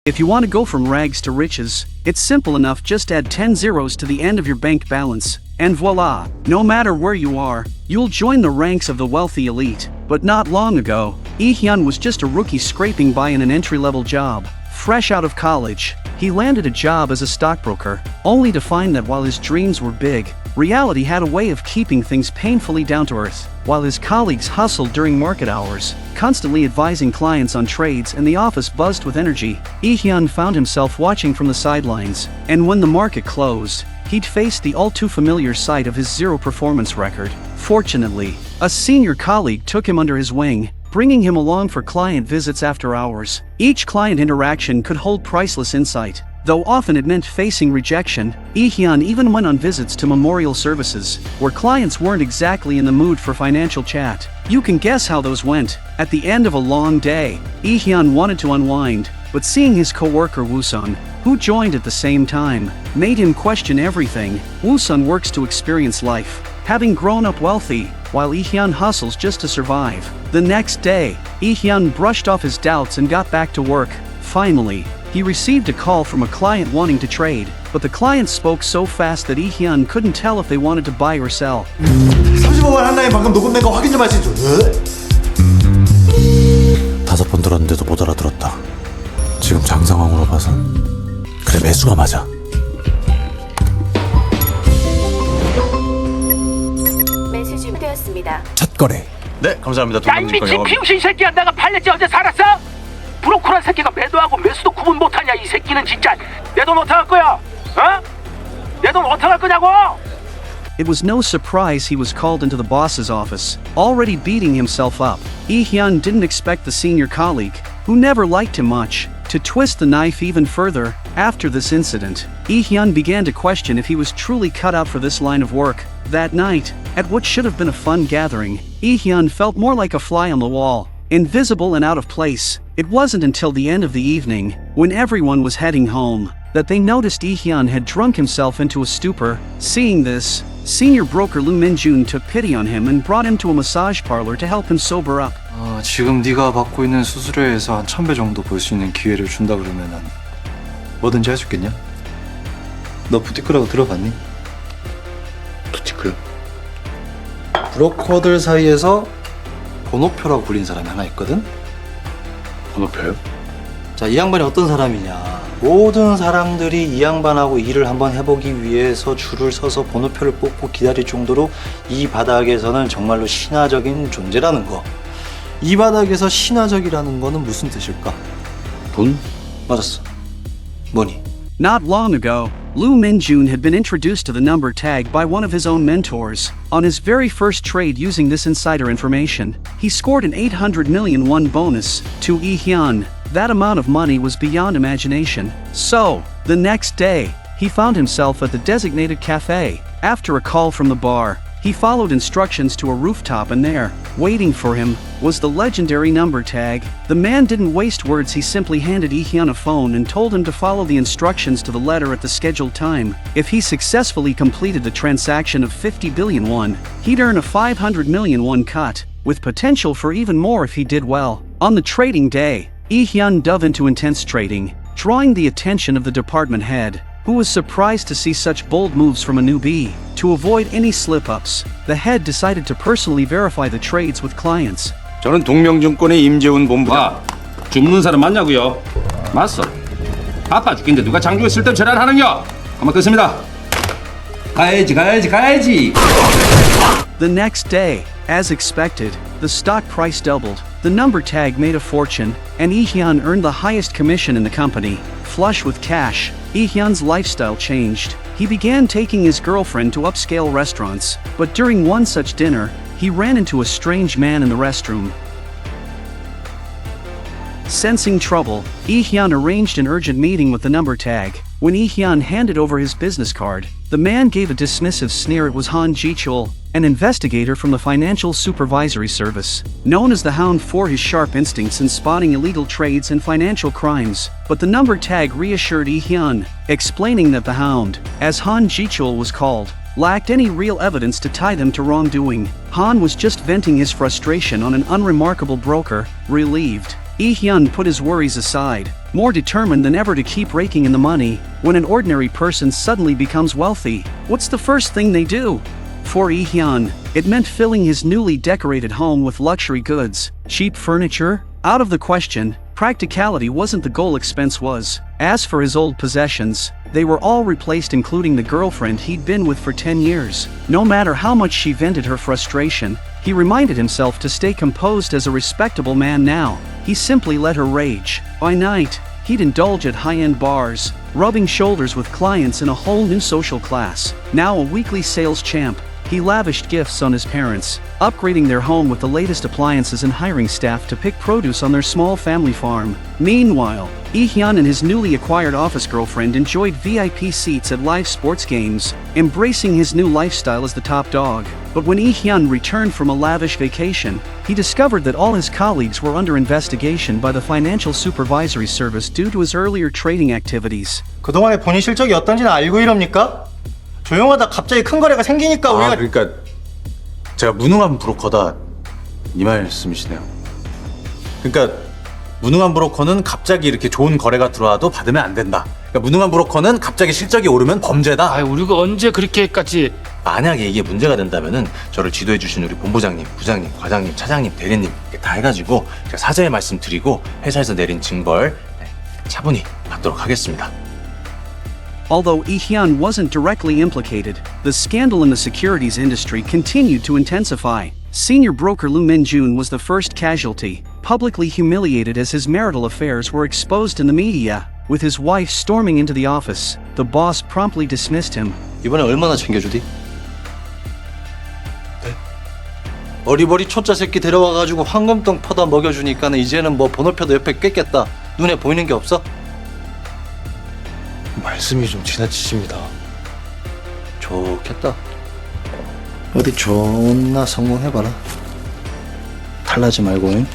If you want to go from rags to riches, it's simple enough, just add 10 zeros to the end of your bank balance, and voila, no matter where you are, you'll join the ranks of the wealthy elite. But not long ago, Lee-hyun was just a rookie scraping by in an entry-level job. Fresh out of college, he landed a job as a stockbroker, only to find that while his dreams were big, reality had a way of keeping things painfully down to earth. While his colleagues hustled during market hours, constantly advising clients on trades, and the office buzzed with energy, Lee-hyun found himself watching from the sidelines. And when the market closed, he'd face the all-too-familiar sight of his zero-performance record. Fortunately, a senior colleague took him under his wing, bringing him along for client visits after hours. Each client interaction could hold priceless insight. Though often it meant facing rejection, Lee-hyun even went on visits to memorial services, where clients weren't exactly in the mood for financial chat. You can guess how those went. At the end of a long day, Lee-hyun wanted to unwind, but seeing his co-worker Woo-sun, who joined at the same time, made him question everything. Woo-sun works to experience life, having grown up wealthy, while Lee-hyun hustles just to survive. The next day, Lee-hyun brushed off his doubts and got back to work. Finally, he received a call from a client wanting to trade, but the client spoke so fast that Lee-hyun couldn't tell if they wanted to buy or sell. 35만 한나에 방금 녹음된 거 확인 좀 할 수 있죠? 5번 들었는데도 못 알아들었다. 지금 장상황으로 봐선 그래, 매수가 맞아. 매수 준비되었습니다. 첫 거래. 네, 감사합니다. 야, 이 미친 비용신 새끼야. 내가 팔렸지 어제 살았어? 브로커란 새끼가 매도하고 매수도 구분 못하냐. 이 새끼는 진짜. 내 돈 어떡할 거야? 어? 내 돈 어떡할 거냐고? It was no surprise he was called into the boss's office, already beating himself up. Lee-hyun didn't expect the senior colleague, who never liked him much, to twist the knife even further. After this incident, Lee-hyun began to question if he was truly cut out for this line of work. That night, at what should have been a fun gathering, Lee-hyun felt more like a fly on the wall, invisible and out of place. It wasn't until the end of the evening, when everyone was heading home, that they noticed Lee-hyun had drunk himself into a stupor. Seeing this, senior broker Lee Min-jun took pity on him and brought him to a massage parlor to help him sober up. 지금 네가 받고 있는 수수료에서 한 1000배 정도 벌 수 있는 기회를 준다 그러면은 뭐든지 할 수 있겠냐? 너 부티크라고 들어봤니? 부티크요? 브로커들 사이에서 번호표라고 불린 사람이 하나 있거든? 번호표요? 자, 이 양반이 어떤 사람이냐? 모든 사람들이 이 양반하고 일을 한번 해보기 위해서 줄을 서서 번호표를 뽑고 기다릴 정도로 이 바닥에서는 정말로 신화적인 존재라는 거. 이 바닥에서 신화적이라는 거는 무슨 뜻일까? 돈? 맞았어. 뭐니? Not long ago, Lee Min-jun had been introduced to the number tag by one of his own mentors. On his very first trade using this insider information, he scored an 800 million won bonus. To Lee-hyun, that amount of money was beyond imagination. So, the next day, he found himself at the designated cafe. After a call from the bar, he followed instructions to a rooftop, and there, waiting for him, was the legendary number tag. The man didn't waste words. He simply handed Lee-hyun a phone and told him to follow the instructions to the letter at the scheduled time. If he successfully completed the transaction of 50 billion won, he'd earn a 500 million won cut, with potential for even more if he did well. On the trading day, Lee-hyun dove into intense trading, drawing the attention of the department head, who was surprised to see such bold moves from a newbie. To avoid any slip-ups, the head decided to personally verify the trades with clients. 저는 동명증권의 임재훈 본부장. 줍는 사람 맞냐고요? 맞어. 바빠 죽겠는데 누가 장중에 쓸데없는 전화를 하는겨? 가만 끄습니다. 가야지. The next day, as expected, the stock price doubled. The number tag made a fortune, and Lee-hyun earned the highest commission in the company. Flush with cash, Lee-hyun's lifestyle changed. He began taking his girlfriend to upscale restaurants, but during one such dinner, he ran into a strange man in the restroom. Sensing trouble, Lee-hyun arranged an urgent meeting with the number tag. When Lee-hyun handed over his business card, the man gave a dismissive sneer. It was Han Ji-cheol, an investigator from the Financial Supervisory Service, known as the Hound for his sharp instincts in spotting illegal trades and financial crimes. But the number tag reassured Lee-hyun, explaining that the Hound, as Han Ji-cheol was called, lacked any real evidence to tie them to wrongdoing. Han was just venting his frustration on an unremarkable broker. Relieved, Lee-hyun put his worries aside, more determined than ever to keep raking in the money. When an ordinary person suddenly becomes wealthy, what's the first thing they do? For Lee-hyun, it meant filling his newly decorated home with luxury goods. Cheap furniture? Out of the question. Practicality wasn't the goal, expense was. As for his old possessions, they were all replaced, including the girlfriend he'd been with for 10 years. No matter how much she vented her frustration, he reminded himself to stay composed as a respectable man now. He simply let her rage. By night, he'd indulge at high-end bars, rubbing shoulders with clients in a whole new social class. Now a weekly sales champ, he lavished gifts on his parents, upgrading their home with the latest appliances and hiring staff to pick produce on their small family farm. Meanwhile, Lee-hyun and his newly acquired office girlfriend enjoyed VIP seats at live sports games, embracing his new lifestyle as the top dog. But when Lee-hyun returned from a lavish vacation, he discovered that all his colleagues were under investigation by the Financial Supervisory Service due to his earlier trading activities. 그동안의 본인 실적이 어떤지는 알고 이럽니까? 조용하다 갑자기 큰 거래가 생기니까 우리가 그러니까 제가 무능한 브로커다 이 말씀이시네요. 그러니까 무능한 브로커는 갑자기 이렇게 좋은 거래가 들어와도 받으면 안 된다. 그러니까 무능한 브로커는 갑자기 실적이 오르면 범죄다. 아, 우리가 언제 그렇게까지? 만약에 이게 문제가 된다면은 저를 지도해 주신 우리 본부장님, 부장님, 과장님, 차장님, 대리님 이렇게 다 해가지고 제가 사죄의 말씀 드리고 회사에서 내린 징벌 차분히 받도록 하겠습니다. Although Lee-hyun wasn't directly implicated, the scandal in the securities industry continued to intensify. Senior broker Lee Min-jun was the first casualty, publicly humiliated as his marital affairs were exposed in the media. With his wife storming into the office, the boss promptly dismissed him. 이번에 얼마나 챙겨주디? 어리버리 초짜 새끼 데려와가지고 황금똥 퍼다 먹여주니까는 이제는 뭐 번호표도 옆에 꿰겠다. 눈에 보이는 게 없어? 말씀이 좀 지나치십니다. 좋겠다. 어디 존나 성공해봐라. 탈나지 말고. 잉?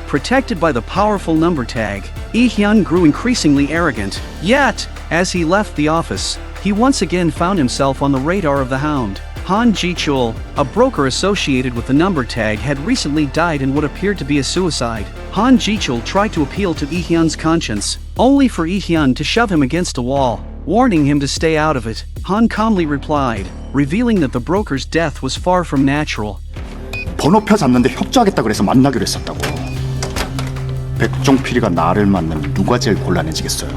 Protected by the powerful number tag, Lee-hyun grew increasingly arrogant. Yet, as he left the office, he once again found himself on the radar of the Hound. Han Ji-chul, a broker associated with the number tag, had recently died in what appeared to be a suicide. Han Ji-chul tried to appeal to Lee-hyun's conscience, only for Lee-hyun to shove him against a wall, warning him to stay out of it. Han calmly replied, revealing that the broker's death was far from natural. 번호표 잡는데 협조하겠다 그래서 만나기로 했었다고. 백종필이가 나를 만나면 누가 제일 곤란해지겠어요.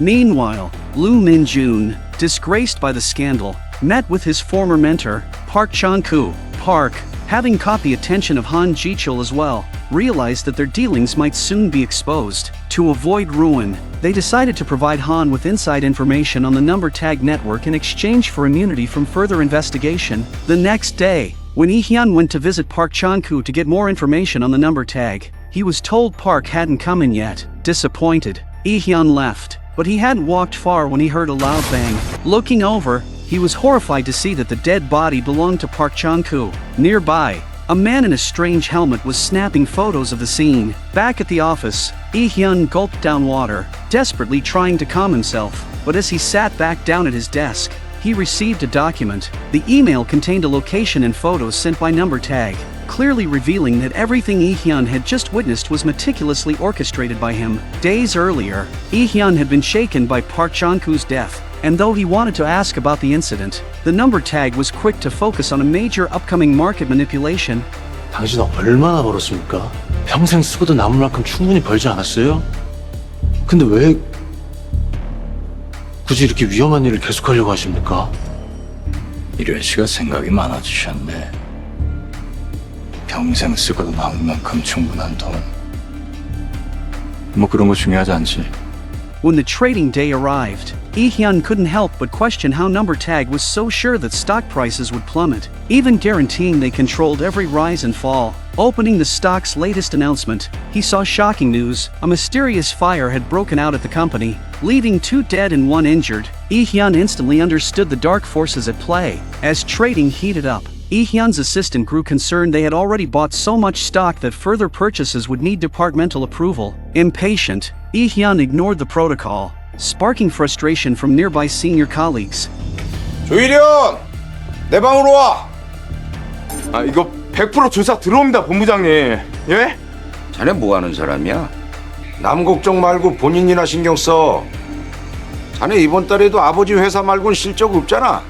Meanwhile, Lee Min-jun, disgraced by the scandal, met with his former mentor, Park Chan-koo. Park, having caught the attention of Han Ji-chul as well, realized that their dealings might soon be exposed. To avoid ruin, they decided to provide Han with inside information on the number tag network in exchange for immunity from further investigation. The next day, when Lee-hyun went to visit Park Chan-koo to get more information on the number tag, he was told Park hadn't come in yet. Disappointed, Lee-hyun left, but he hadn't walked far when he heard a loud bang. Looking over, he was horrified to see that the dead body belonged to Park Chan-koo. Nearby, a man in a strange helmet was snapping photos of the scene. Back at the office, Lee-hyun gulped down water, desperately trying to calm himself. But as he sat back down at his desk, he received a document. The email contained a location and photos sent by number tag, clearly revealing that everything Lee-hyun had just witnessed was meticulously orchestrated by him. Days earlier, Lee-hyun had been shaken by Park Chan-koo's death, and though he wanted to ask about the incident, the number tag was quick to focus on a major upcoming market manipulation. 당신은 얼마나 벌었습니까? 평생 쓰고도 남을 만큼 충분히 벌지 않았어요? 근데 왜 굳이 이렇게 위험한 일을 계속하려고 하십니까? 이련 씨가 생각이 많아지셨네. 평생 쓰고도 남을 만큼 충분한 돈. 뭐 그런 거 중요하지 않지. When the trading day arrived, Lee-hyun couldn't help but question how number tag was so sure that stock prices would plummet, even guaranteeing they controlled every rise and fall. Opening the stock's latest announcement, he saw shocking news. A mysterious fire had broken out at the company, leaving 2 dead and 1 injured. Lee-hyun instantly understood the dark forces at play. As trading heated up, Lee-hyun's assistant grew concerned they had already bought so much stock that further purchases would need departmental approval. Impatient, Lee-hyun ignored the protocol, sparking frustration from nearby senior colleagues. 조일현! 내 방으로 와! 아, 이거 100% 조사 들어옵니다, 본부장님. 예? 자네 뭐 하는 사람이야? 남 걱정 말고 본인이나 신경 써. 자네 이번 달에도 아버지 회사 말고는 실적 없잖아.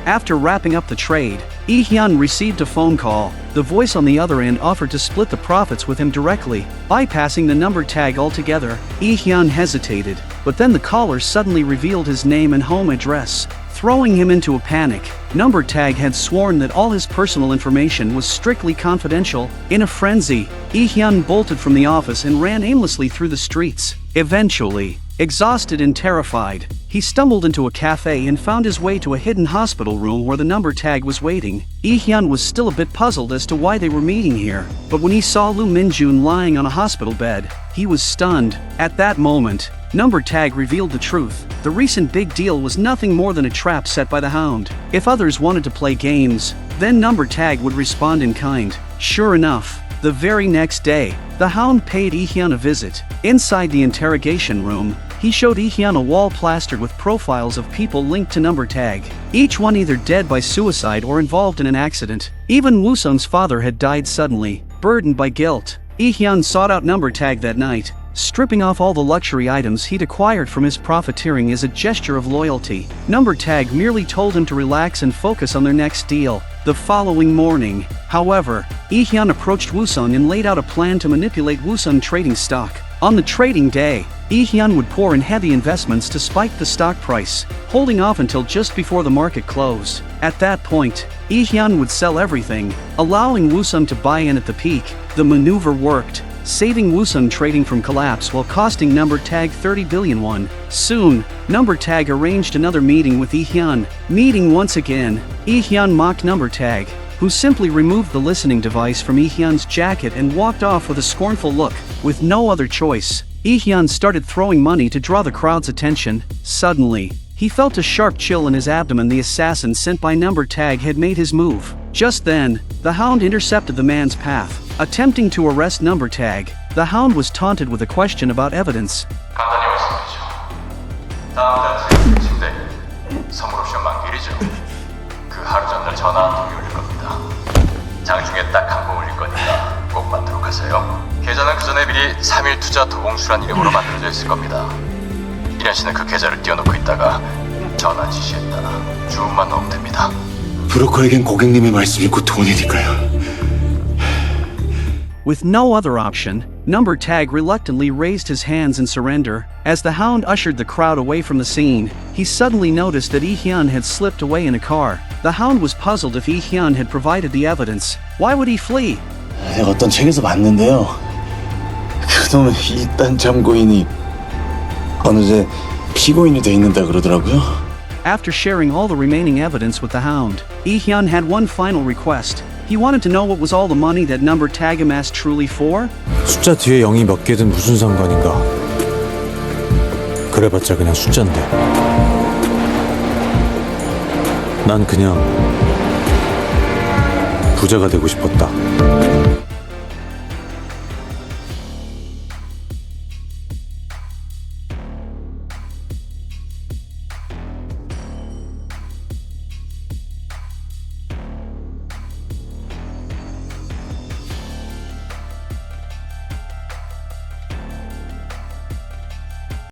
After wrapping up the trade, Lee-hyun received a phone call. The voice on the other end offered to split the profits with him directly, bypassing the number tag altogether. Lee-hyun hesitated, but then the caller suddenly revealed his name and home address, throwing him into a panic. Number tag had sworn that all his personal information was strictly confidential. In a frenzy, Lee-hyun bolted from the office and ran aimlessly through the streets. Eventually, exhausted and terrified, he stumbled into a cafe and found his way to a hidden hospital room where the number tag was waiting. Lee-hyun was still a bit puzzled as to why they were meeting here, but when he saw Lee Min-jun lying on a hospital bed, he was stunned. At that moment, number tag revealed the truth. The recent big deal was nothing more than a trap set by the Hound. If others wanted to play games, then number tag would respond in kind. Sure enough, the very next day, the Hound paid Lee-hyun a visit. Inside the interrogation room, he showed Lee-hyun a wall plastered with profiles of people linked to number tag, each one either dead by suicide or involved in an accident. Even Woo-sung's father had died suddenly, burdened by guilt. Lee-hyun sought out number tag that night, stripping off all the luxury items he'd acquired from his profiteering as a gesture of loyalty. Number tag merely told him to relax and focus on their next deal. The following morning, however, Lee-hyun approached Woo-sung and laid out a plan to manipulate Woo-sung trading stock. On the trading day, Lee-hyun would pour in heavy investments to spike the stock price, holding off until just before the market closed. At that point, Lee-hyun would sell everything, allowing Woo-sung to buy in at the peak. The maneuver worked, saving Woo-sung trading from collapse while costing number tag 30 billion won. Soon, number tag arranged another meeting with Lee-hyun. Meeting once again, Lee-hyun mocked number tag, who simply removed the listening device from Lee-hyun's jacket and walked off with a scornful look. With no other choice, Lee-hyun started throwing money to draw the crowd's attention. Suddenly, he felt a sharp chill in his abdomen. The assassin sent by number tag had made his move. Just then, the Hound intercepted the man's path. Attempting to arrest number tag, the Hound was taunted with a question about evidence. 간단히 말씀드리죠. 다음 달 수익 침대 선물 옵션 만기일이죠. 그 하루 전날 전화 한 통이 올릴 겁니다. 장중에 딱 한 번 올릴 거니까 꼭 받도록 하세요. 계좌는 그 전에 미리 3일 투자 도봉수란 이름으로 만들어져 있을 겁니다. 이란 씨는 그 계좌를 띄워놓고 있다가 전화 지시했다. 주문만 넣으면 됩니다. 브로커에겐 고객님의 말씀이 곧 돈이니까요. With no other option, number tag reluctantly raised his hands in surrender. As the Hound ushered the crowd away from the scene, he suddenly noticed that Lee-hyun had slipped away in a car. The Hound was puzzled if Lee-hyun had provided the evidence. Why would he flee? 내가 어떤 책에서 봤는데요. 그놈의 이딴 참고인이 어느새 피고인이 돼 있는다 그러더라고요. After sharing all the remaining evidence with the Hound, Lee-hyun had one final request. He wanted to know what was all the money that number tag amassed truly for? 숫자 뒤에 0이 몇 개든 무슨 상관인가. 그래봤자 그냥 숫자인데. 난 그냥 부자가 되고 싶었다.